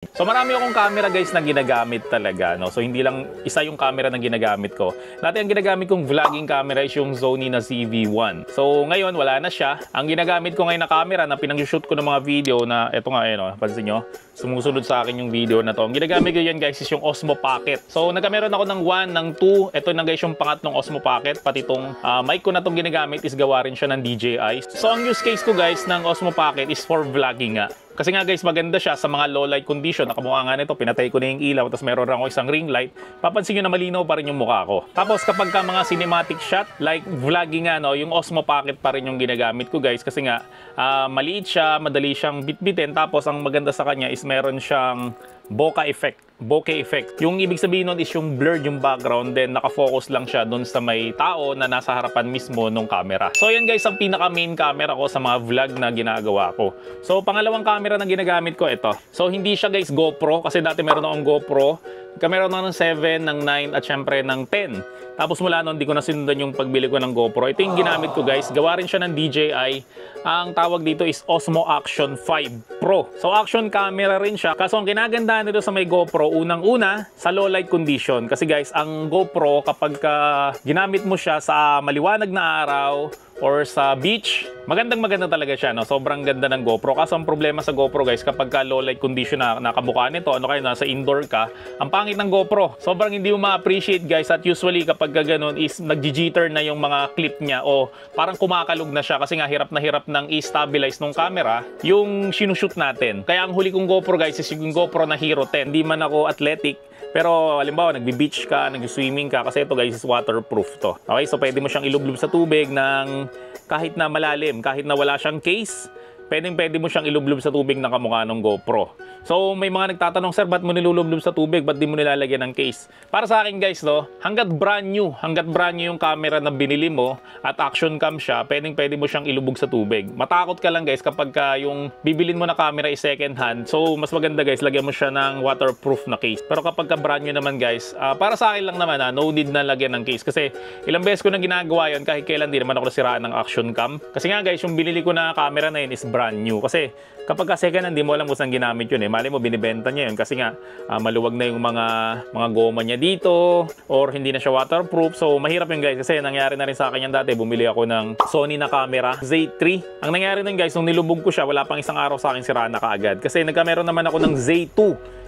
So marami akong camera guys na ginagamit talaga, no? So hindi lang isa yung camera na ginagamit ko. Dati ang ginagamit kong vlogging camera is yung Sony na CV1. So ngayon wala na siya. Ang ginagamit ko ngayon na camera na pinag-shoot ko ng mga video na eto nga no, pansin nyo, sumusunod sa akin yung video na to. Ang ginagamit ko yan guys is yung Osmo Pocket. So nagkameron ako ng 1, ng 2. Ito na guys yung pangatlong Osmo Pocket. Pati tong mic ko na tong ginagamit is gawa rin siya ng DJI. So ang use case ko guys ng Osmo Pocket is for vlogging nga. Kasi nga guys, maganda siya sa mga low light condition. Nakamukha nga nito, pinatay ko na yung ilaw, tapos meron ako isang ring light. Papansin nyo na malinaw pa rin yung mukha ko. Tapos kapag ka mga cinematic shot, like vlogging nga, no, yung Osmo Pocket pa rin yung ginagamit ko guys. Kasi nga, maliit siya, madali siyang bitbitin. Tapos ang maganda sa kanya is meron siyang bokeh effect. Yung ibig sabihin nun is yung blurred yung background, then nakafocus lang siya dun sa may tao na nasa harapan mismo ng camera. So yan guys, ang pinaka main camera ko sa mga vlog na ginagawa ko. So pangalawang camera na ginagamit ko ito. So hindi siya guys GoPro, kasi dati meron akong GoPro. Meron ako ng 7, ng 9 at syempre ng 10. Tapos mula noon, di ko na sinundan yung pagbili ko ng GoPro. Ito yung ginamit ko guys. Gawa rin siya ng DJI. Ang tawag dito is Osmo Action 5 Pro. So action camera rin siya. Kaso ang kinagandahan nito sa may GoPro, unang-una sa low light condition. Kasi guys, ang GoPro kapag ginamit mo siya sa maliwanag na araw or sa beach, maganda talaga siya, no? Sobrang ganda ng GoPro. Kaso ang problema sa GoPro guys, kapag low light condition na nakamukha nito, ano kayo, nasa indoor ka, ang pangit ng GoPro. Sobrang hindi mo ma-appreciate guys, at usually kapag ganun is nag-jitter na yung mga clip niya o parang kumakalog na siya kasi nga hirap na hirap ng i-stabilize ng camera yung sinushoot natin. Kaya ang huli kong GoPro guys is yung GoPro na Hero 10. Hindi man ako athletic, pero halimbawa nagbi-beach ka, nag-swimming ka, kasi ito guys is waterproof to. Okay, so pwede mo siyang ilublob sa tubig ng kahit na malalim, kahit na wala siyang case, pwede mo siyang ilublob sa tubig na kamukha ng GoPro. So may mga nagtatanong, sir, ba't mo nilulublob sa tubig? Ba't di mo nilalagyan ng case? Para sa akin guys, no, hanggat brand new yung camera na binili mo at action cam siya, pwede mo siyang ilubog sa tubig. Matakot ka lang guys kapag yung bibilin mo na camera is second hand. So mas maganda guys, lagyan mo siya ng waterproof na case. Pero kapag brand new naman guys, para sa akin lang naman, no need na lagyan ng case. Kasi ilang beses ko na ginagawa yun, kahit kailan di naman ako nasiraan ng action cam. Kasi nga guys, yung binili ko na camera na yun is brand new. Kasi kapag second hand, di mo alam kung saan ginamit yun eh. Mali mo, binibenta niya yun kasi nga maluwag na yung mga goma niya dito or hindi na siya waterproof. So mahirap yun guys, kasi nangyari na rin sa akin yan dati. Bumili ako ng Sony na camera, Z3. Ang nangyari nun guys, nung nilubog ko siya, wala pang isang araw sa akin sira na kaagad. Kasi nagkameron naman ako ng Z2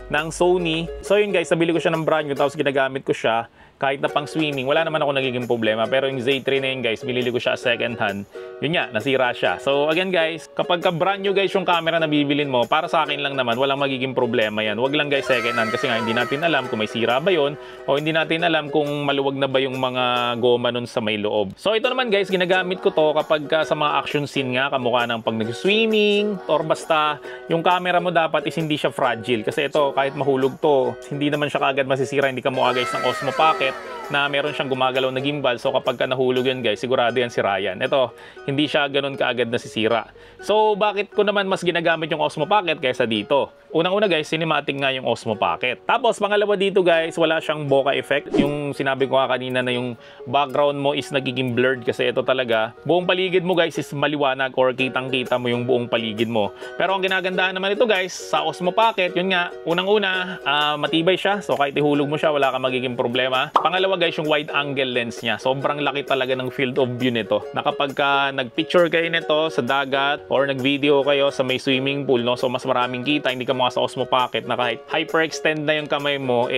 ng Sony. So yun guys, nabili ko siya ng brand new, tapos ginagamit ko siya kahit na pang swimming, wala naman ako nagiging problema. Pero yung Z3 na yun guys, bilili ko siya second hand. Yun nga, nasira siya. So again guys, kapag brand new guys yung camera na bibilin mo, para sa akin lang naman, walang magiging problema yan. Wag lang guys second hand, kasi nga hindi natin alam kung may sira ba yun o hindi natin alam kung maluwag na ba yung mga goma nun sa may loob. So ito naman guys, ginagamit ko to kapag sa mga action scene nga, kamukha ng pag nag-swimming or basta yung camera mo dapat is hindi siya fragile. Kasi ito, kahit mahulog to, hindi naman siya kaagad masisira. Hindi ka mukha guys ng Osmo Pocket na meron siyang gumagalaw na gimbal. So kapag nahulog yan guys, sigurado yan sira yan. Ito, hindi siya ganun kaagad nasisira. So bakit ko naman mas ginagamit yung Osmo Pocket kaysa dito? Unang-una guys, cinematic nga yung Osmo Pocket. Tapos pangalawa dito guys, wala siyang bokeh effect. Yung sinabi ko nga kanina na yung background mo is nagiging blurred, kasi ito talaga, buong paligid mo guys is maliwanag or kitang-kita mo yung buong paligid mo. Pero ang ginagandahan naman ito guys, sa Osmo Pocket, yun nga, unang-una, matibay siya. So kahit ihulog mo siya, wala kang magiging problema. Pangalawa guys, yung wide angle lens niya. Sobrang laki talaga ng field of view nito. Na kapag nag-picture kayo nito sa dagat or nag-video kayo sa may swimming pool, no? So mas maraming kita, hindi ka mga sa Osmo Pocket na kahit hyperextend na yung kamay mo,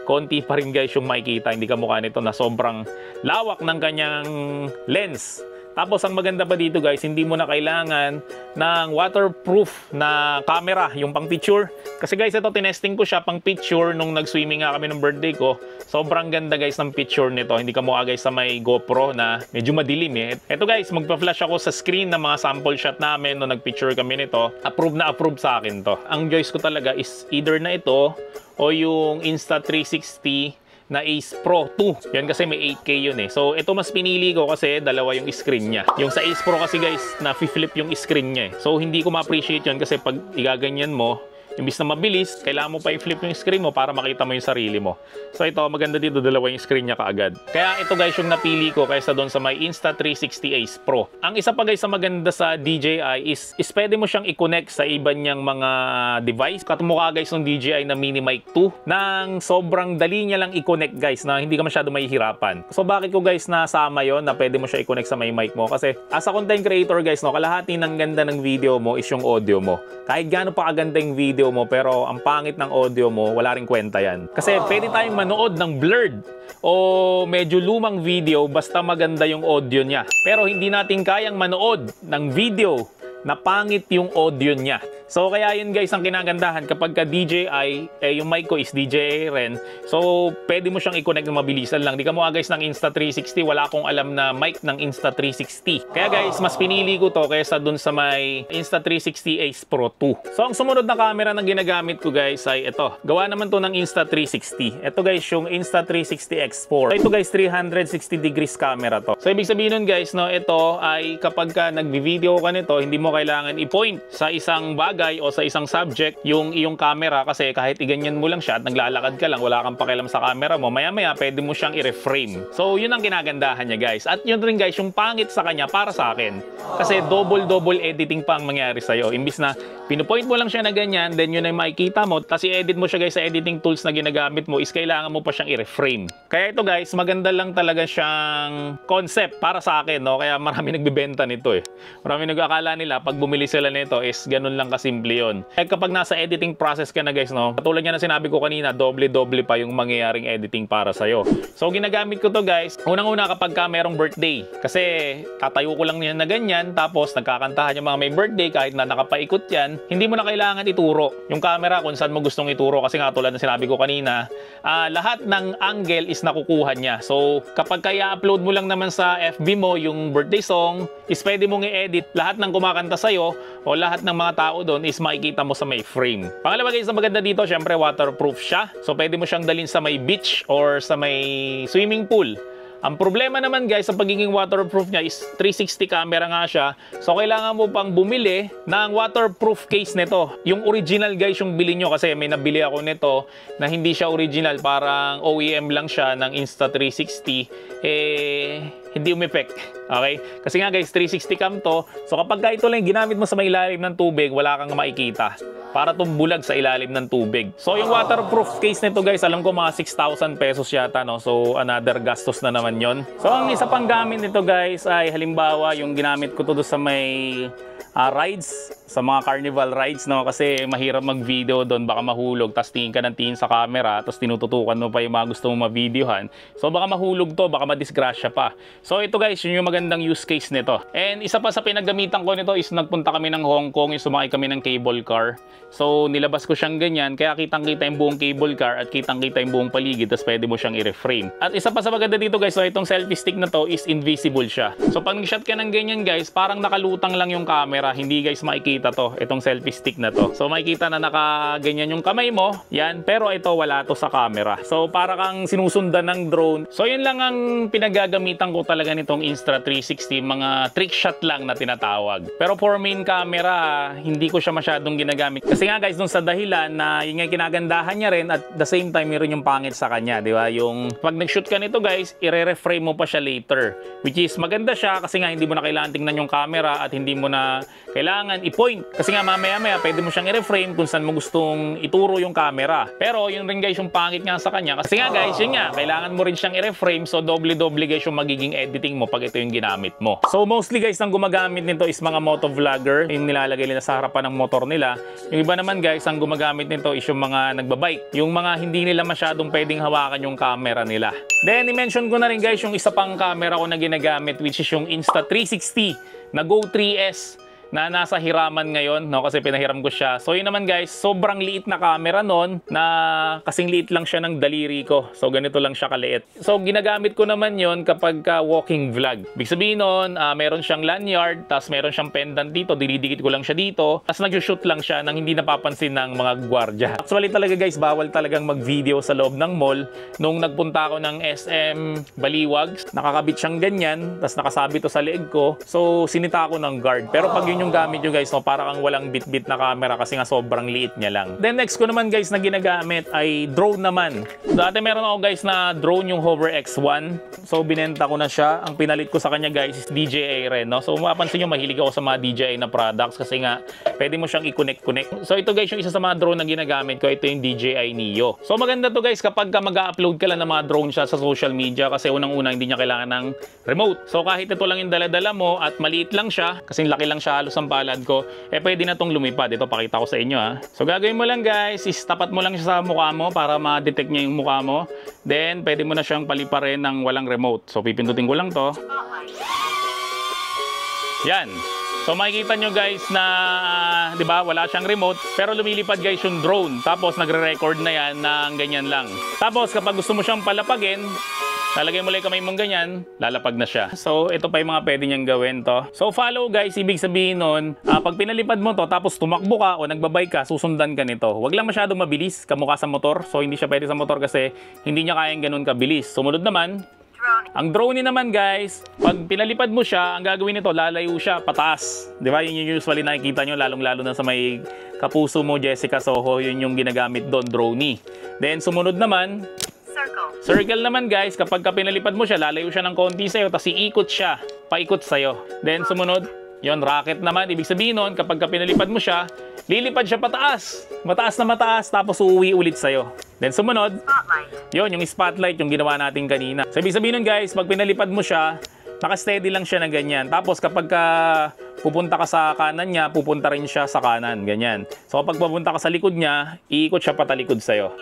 konti pa rin guys yung makikita. Hindi ka mukha nito na sobrang lawak ng kanyang lens. Tapos ang maganda pa dito guys, hindi mo na kailangan ng waterproof na camera, yung pang picture. Kasi guys, ito tinesting ko siya pang picture nung nag-swimming nga kami ng birthday ko. Sobrang ganda guys ng picture nito. Hindi ka mukha guys sa may GoPro na medyo madilim eh. Ito guys, magpa-flash ako sa screen ng mga sample shot namin nung nag-picture kami nito. Approve na approve sa akin to. Ang choice ko talaga is either na ito o yung Insta360 na Ace Pro 2. Yan kasi may 8K yun eh. So ito mas pinili ko kasi dalawa yung screen niya. Yung sa Ace Pro kasi guys, na flip yung screen niya eh. So hindi ko ma-appreciate yun kasi pag igaganyan mo, Imbis na mabilis, kailangan mo pa i-flip yung screen mo para makita mo yung sarili mo. So ito, maganda dito, dalawa yung screen niya kaagad. Kaya ito guys yung napili ko kaysa doon sa may Insta360 Ace Pro. Ang isa pa guys sa maganda sa DJI is pwede mo siyang i-connect sa iba niyang mga device. Katumukha guys ng DJI na Mini Mic 2 nang sobrang dali niya lang i-connect guys na hindi ka masyado mahihirapan. So bakit ko guys nasama yon na pwede mo siya i-connect sa may mic mo? Kasi as a content creator guys, no, kalahati ng ganda ng video mo is yung audio mo. Kahit gaano pa kaganda yung video mo pero ang pangit ng audio mo, wala ring kwenta yan. Kasi pwede tayong manood ng blurred o medyo lumang video basta maganda yung audio niya. Pero hindi natin kayang manood ng video na pangit yung audio niya. So kaya yun guys ang kinagandahan kapag ka DJI, yung mic ko is DJI rin. So pwede mo siyang i-connect na mabilisan lang. Di ka mo guys ng Insta360, wala akong alam na mic ng Insta360. Kaya guys, mas pinili ko to kaysa dun sa may Insta360 Ace Pro 2. So ang sumunod na camera na ginagamit ko guys ay ito. Gawa naman to ng Insta360. Ito guys yung Insta360 X4. So ito guys 360 degrees camera to. So ibig sabihin nun guys, no, ito ay kapag ka nagbi-video ka nito, hindi mo kailangan i-point sa isang bagay o sa isang subject yung iyong camera kasi kahit iganyan mo lang siya at naglalakad ka lang, wala kang pakialam sa camera mo, maya-maya pwede mo siyang i-reframe. So yun ang kinagandahan niya guys. At yun rin guys yung pangit sa kanya para sa akin. Kasi double editing pa ang mangyari sa'yo. Imbis na pinupoint mo lang siya na ganyan, then yun ay makikita mo, tapos i-edit mo siya guys sa editing tools na ginagamit mo is kailangan mo pa siyang i-reframe. Kaya ito guys, maganda lang talaga siyang concept para sa akin, no? Kaya marami nagbebenta nito eh. Marami nag-akala nila pag bumili sila nito is ganun lang kasi simple yun. Eh kapag nasa editing process ka na guys, no, katulad nga na sinabi ko kanina, doble pa yung mangyayaring editing para sa'yo. So ginagamit ko to guys, unang-una kapag ka merong birthday. Kasi tatayo ko lang yan na ganyan, tapos nagkakantahan yung mga may birthday kahit na nakapaikot yan, hindi mo na kailangan ituro yung camera kung saan mo gustong ituro. Kasi nga tulad na sinabi ko kanina, lahat ng angle is nakukuha niya. So kapag kaya upload mo lang naman sa FB mo yung birthday song, is pwede mong i-edit lahat ng kumakanta sa'yo o lahat ng mga tao doon is makikita mo sa may frame. Pangalawa guys, na maganda dito, syempre waterproof siya. So pwede mo siyang dalhin sa may beach or sa may swimming pool. Ang problema naman guys sa pagiging waterproof niya is 360 camera nga siya. So kailangan mo pang bumili ng waterproof case nito. Yung original guys yung bili nyo kasi may nabili ako nito na hindi siya original. Parang OEM lang siya ng Insta360. Hindi umepek. Okay? Kasi nga guys, 360 cam to. So kapag ito lang ginamit mo sa may ilalim ng tubig, wala kang makikita. Para tumbulag sa ilalim ng tubig. So yung waterproof case nito guys, alam ko mga 6,000 pesos yata, no? So another gastos na naman yon. So ang isa pang gamit nito guys ay halimbawa yung ginamit ko to sa may rides, sa mga carnival rides, no? Kasi mahirap mag-video doon, baka mahulog, tapos tingin ka ng tingin sa camera, tapos tinututukan mo pa yung mga gusto mong ma-videohan. So baka mahulog to, baka madisgrasya pa. So ito guys, yun yung magandang use case nito. And isa pa sa pinagamitan ko nito is nagpunta kami ng Hong Kong, yung sumakay kami ng cable car. So nilabas ko siyang ganyan, kaya kitang-kita yung buong cable car at kitang-kita yung buong paligid, tapos pwede mo siyang i-reframe. At isa pa sa maganda dito guys, so itong selfie stick na to is invisible siya. So pag nag-shot ka ng ganyan guys, parang nakalutang lang yung camera, hindi guys makikita to, itong selfie stick na to. So makikita na nakaganyan yung kamay mo, yan, pero ito wala to sa camera. So para kang sinusundan ng drone. So yun lang ang pinagagamitan ko talaga nitong Insta360, mga trick shot lang na tinatawag. Pero for main camera, hindi ko siya masyadong ginagamit. Kasi nga guys, dun sa dahilan na yun nga kinagandahan niya rin at the same time meron yung pangit sa kanya, di ba? Yung pag nag-shoot ka nito guys, i-reframe mo pa siya later. Which is maganda siya kasi nga hindi mo na kailangan tingnan yung camera at hindi mo na kailangan i-point. Kasi nga mamaya-maya pwede mo siyang i-reframe kung saan mo gustong ituro yung camera. Pero yun rin guys yung pangit nga sa kanya. Kasi nga guys, yun nga, kailangan mo rin siyang i-reframe. So doble-doble guys yung magiging editing mo pag ito yung ginamit mo. So mostly guys, ang gumagamit nito is mga motovlogger. Yung nilalagay nila sa harapan ng motor nila. Yung iba naman guys, ang gumagamit nito is yung mga nagbabike. Yung mga hindi nila masyadong pwedeng hawakan yung camera nila. Then i-mention ko na rin guys yung isa pang camera ko na ginagamit, which is yung Insta360 na Go 3S. Na nasa hiraman ngayon, no? Kasi pinahiram ko siya. So yun naman guys, sobrang liit na camera nun na kasing liit lang siya ng daliri ko. So ganito lang siya kaliit. So ginagamit ko naman yon kapag walking vlog. Ibig sabihin nun, meron siyang lanyard, tapos meron siyang pendant dito, dinidikit ko lang siya dito, tapos nag-shoot lang siya nang hindi napapansin ng mga gwardya. Actually talaga guys, bawal talagang mag-video sa loob ng mall. Nung nagpunta ako ng SM Baliwag, nakakabit siyang ganyan, tapos nakasabi to sa leeg ko. So sinita ako ng guard. Pero pag yun yung gamit nyo guys, no? Para kang walang bit-bit na camera kasi nga sobrang liit niya lang. Then next ko naman guys na ginagamit ay drone naman. Dati meron ako guys na drone, yung Hover X1. So binenta ko na siya. Ang pinalit ko sa kanya guys is DJI rin, no? So mapapansin nyo, mahilig ako sa mga DJI na products kasi nga pwede mo siyang i-connect. So ito guys yung isa sa mga drone na ginagamit ko, ito yung DJI Neo. So maganda to guys kapag mag-upload ka lang ng mga drone shot sa social media kasi unang-una hindi niya kailangan ng remote. So kahit ito lang yung dala-dala mo at maliit lang siya, kasi laki lang siya halos ang palad ko, pwede na tong lumipad. Ito pakita ko sa inyo ha. So gagawin mo lang guys, is tapat mo lang siya sa mukha mo para ma-detect niya yung mukha mo. Then pwede mo na siyang paliparin ng walang remote. So pipindutin ko lang to. Yan. So makikita nyo guys na, di ba, wala siyang remote, pero lumilipad guys yung drone. Tapos nagre-record na yan ng ganyan lang. Tapos kapag gusto mo siyang palapagin, lalagay mo lang kamay mong ganyan, lalapag na siya. So, ito pa yung mga pwede niyang gawin to. So, follow guys, ibig sabihin nun, pag pinalipad mo to, tapos tumakbo ka o nagbabay ka, susundan ka nito. Huwag lang masyadong mabilis, kamukha sa motor. So, hindi siya pwede sa motor kasi hindi niya kayang ganun kabilis. Sumunod naman, ang drone naman guys, pag pinalipad mo siya, ang gagawin nito, lalayo siya pataas. Di ba? Yun yung usually nakikita nyo, lalong-lalo na sa may kapuso mo, Jessica Soho, yun yung ginagamit doon, drone. Then, sumunod naman, circle naman guys, kapag pinalipad mo siya, lalayo siya ng konti sa'yo, tapos iikot siya, paikot sa'yo. Then sumunod, yon rocket naman, ibig sabihin nun, kapag pinalipad mo siya, lilipad siya pataas. Mataas na mataas, tapos uuwi ulit sa'yo. Then sumunod, yon yung spotlight, yung ginawa natin kanina. So ibig sabihin nun guys, pag pinalipad mo siya, naka-steady lang siya na ganyan. Tapos kapag pupunta ka sa kanan niya, pupunta rin siya sa kanan, ganyan. So kapag pupunta ka sa likod niya, iikot siya patalikod sa'yo.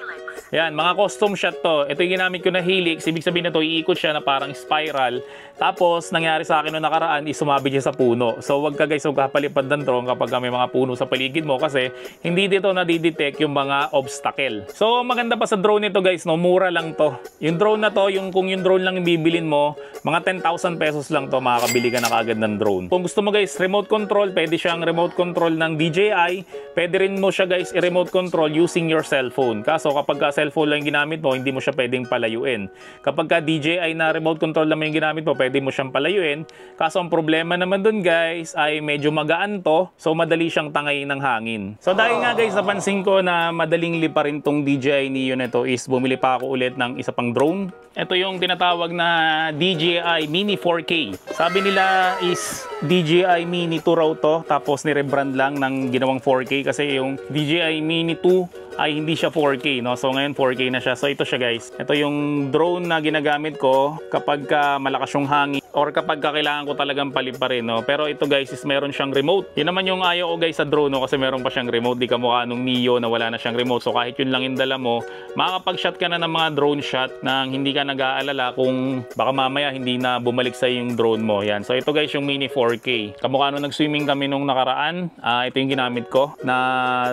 Yan, mga custom shot to. Ito yung ginamit ko na Helix. Ibig sabihin na to, iikot siya na parang spiral. Tapos, nangyari sa akin noong nakaraan, is sumabit siya sa puno. So, wag ka guys, huwag kapalipad ng drone kapag may mga puno sa paligid mo kasi hindi dito nadidetect yung mga obstacle. So, maganda pa sa drone nito guys, no, mura lang to. Yung drone na to, kung yung drone lang yung bibilin mo, mga 10,000 pesos lang to, makakabili ka na kagad ng drone. Kung gusto mo guys, remote control, pwede siyang remote control ng DJI. Pwede rin mo siya guys, i-remote control using your cellphone. Kaso, kapag cellphone lang yung ginamit mo, hindi mo siya pwedeng palayuin. Kapag ka DJI na remote control naman yung ginamit mo, pwede mo siyang palayuin. Kaso ang problema naman dun guys, ay medyo magaan to, so madali siyang tangayin ng hangin. So dahil nga guys, napansin ko na madaling liparin tong DJI Neo na to, is bumili pa ako ulit ng isa pang drone. Ito yung tinatawag na DJI Mini 4K. Sabi nila is DJI Mini 2 raw to, tapos ni-rebrand lang ng ginawang 4K kasi yung DJI Mini 2 ay hindi siya 4K, no? So ngayon 4K na siya. So ito siya guys. Ito yung drone na ginagamit ko kapag malakas yung hangin or kapag kailangan ko talagang paliparin, no? Pero ito guys is meron siyang remote. Yun naman yung ayaw ko guys sa drone, no? Kasi meron pa siyang remote. Di kamukha nung Neo na wala na siyang remote. So kahit yun lang yung dala mo, makakapag-shot ka na ng mga drone shot nang hindi ka nag-aalala kung baka mamaya hindi na bumalik sa yung drone mo. Yan. So ito guys yung Mini 4K. Kamukha nung nag-swimming kami nung nakaraan, ito yung ginamit ko na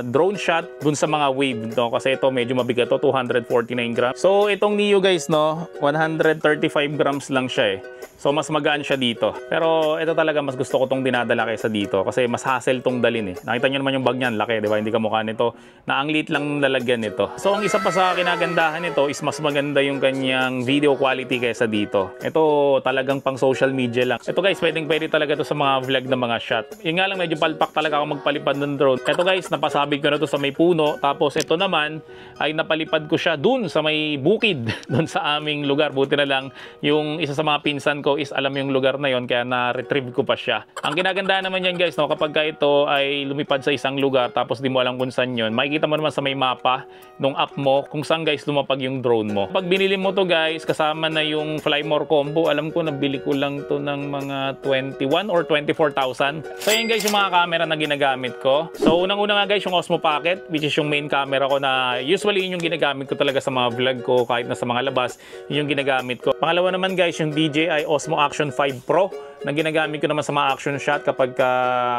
drone shot dun sa mga wave, no? Kasi ito medyo mabigat to, 249 grams. So itong Neo guys, no, 135 grams lang siya eh. So mas magaan siya dito. Pero ito talaga mas gusto ko tong dinadala kaysa dito kasi mas hassle tong dalin eh. Nakita niyo naman yung bag niyan, laki, di ba? Hindi kamukha nito na ang liit lang lalagyan nito. So ang isa pa sa kinagandahan nito is mas maganda yung kanyang video quality kaysa dito. Ito talagang pang social media lang. Ito guys, pwede talaga to sa mga vlog na mga shot. Yung nga lang medyo palpak talaga ako magpalipad ng drone. Ito guys, napasabit ko na to sa may puno. Tapos ito naman ay napalipad ko siya dun sa may bukid dun sa aming lugar. Buti na lang yung isa sa mga pinsan ko is alam yung lugar na yon kaya na-retrieve ko pa siya. Ang kinaganda naman yan guys, no, kapag ito ay lumipad sa isang lugar tapos di mo alam kung saan yun, makikita mo naman sa may mapa nung app mo kung saan guys lumapag yung drone mo. Pag binili mo to guys, kasama na yung Fly More combo, alam ko nabili ko lang to ng mga 21 or 24,000. So yan guys yung mga camera na ginagamit ko. So unang-una nga guys yung Osmo Pocket, which is yung main camera ko na usually yun yung ginagamit ko talaga sa mga vlog ko kahit na sa mga labas, yun yung ginagamit ko. Pangalawa naman guys yung DJI Osmo Action 5 Pro na ginagamit ko naman sa mga action shot kapag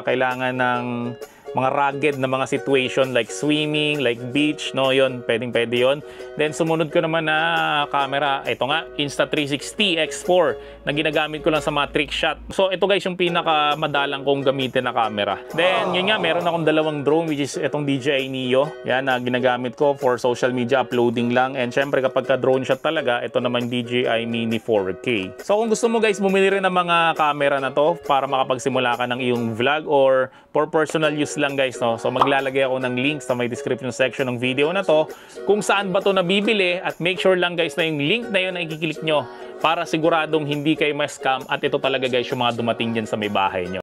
kailangan ng mga rugged na mga situation like swimming, like beach, no, yon, pwede yon. Then sumunod ko naman na camera, ito nga, Insta360 X4 na ginagamit ko lang sa mga trick shot. So ito guys yung pinakamadalang kong gamitin na camera. Then yun nga, meron akong dalawang drone which is itong DJI Neo. Yan na ginagamit ko for social media uploading lang. And syempre kapag ka drone shot talaga, ito naman DJI Mini 4K. So kung gusto mo guys, bumili rin ng mga camera na to para makapagsimula ka ng iyong vlog or for personal use lang guys, no. So maglalagay ako ng link sa may description section ng video na to kung saan ba to nabibili, at make sure lang guys na yung link na yun ay i-click nyo para siguradong hindi kayo ma-scam at ito talaga guys yung mga dumating dyan sa may bahay nyo.